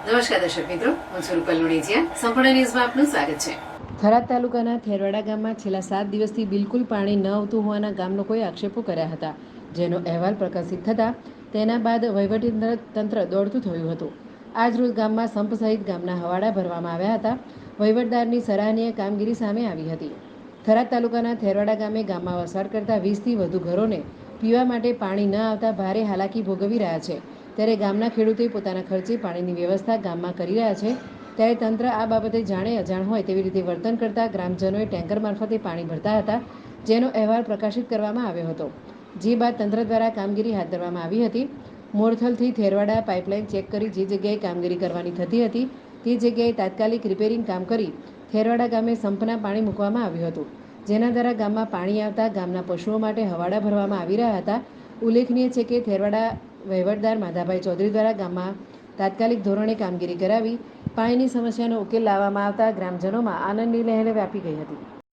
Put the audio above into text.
નમસ્કાર દર્શક મિત્રો, હું છું રૂપલ લુણીજીયા. સંપૂર્ણ ન્યૂઝમાં આપનું સ્વાગત છે. થરાદ તાલુકાના થેરવાડા ગામમાં છેલ્લા 7 દિવસથી બિલકુલ પાણી ન આવતું હોવાના ગામ લોકોએ આક્ષેપો કર્યા હતા, જેનો અહેવાલ પ્રકાશિત થતાં તેના બાદ વહીવટી તંત્ર દોડતું થયું હતું. આજ રોજ ગામમાં સંપ સહિત ગામના હવાડા ભરવામાં આવ્યા હતા. વહીવટદારની સરાહનીય કામગીરી સામે આવી હતી. થરાદ તાલુકાના થેરવાડા ગામમાં વસવાટ કરતા 20થી વધુ ઘરોને પીવા માટે પાણી ન આવતા ભારે હાલાકી ભોગવી રહ્યા છે. ત્યારે ગામના ખેડૂતોએ પોતાના ખર્ચે પાણીની વ્યવસ્થા ગામમાં કરી રહ્યા છે. ત્યારે તંત્ર આ બાબતે જાણે અજાણ હોય તેવી રીતે વર્તન કરતા ગ્રામજનોએ ટેન્કર મારફતે પાણી ભરતા હતા, જેનો અહેવાલ પ્રકાશિત કરવામાં આવ્યો હતો. જે બાદ તંત્ર દ્વારા કામગીરી હાથ ધરવામાં આવી હતી. મોરથલથી થેરવાડા પાઇપલાઇન ચેક કરી જે જગ્યાએ કામગીરી કરવાની થતી હતી તે જગ્યાએ તાત્કાલિક રિપેરિંગ કામ કરી થેરવાડા ગામે સંપના પાણી મૂકવામાં આવ્યું હતું, જેના દ્વારા ગામમાં પાણી આવતા ગામના પશુઓ માટે હવાડા ભરવામાં આવી રહ્યા હતા. ઉલ્લેખનીય છે કે થેરવાડા વહીવટદાર માધાભાઈ ચૌધરી દ્વારા ગામમાં તાત્કાલિક ધોરણે કામગીરી કરાવી પાણીની સમસ્યાનો ઉકેલ લાવવામાં આવતા ગ્રામજનોમાં આનંદની લહેર વ્યાપી ગઈ હતી.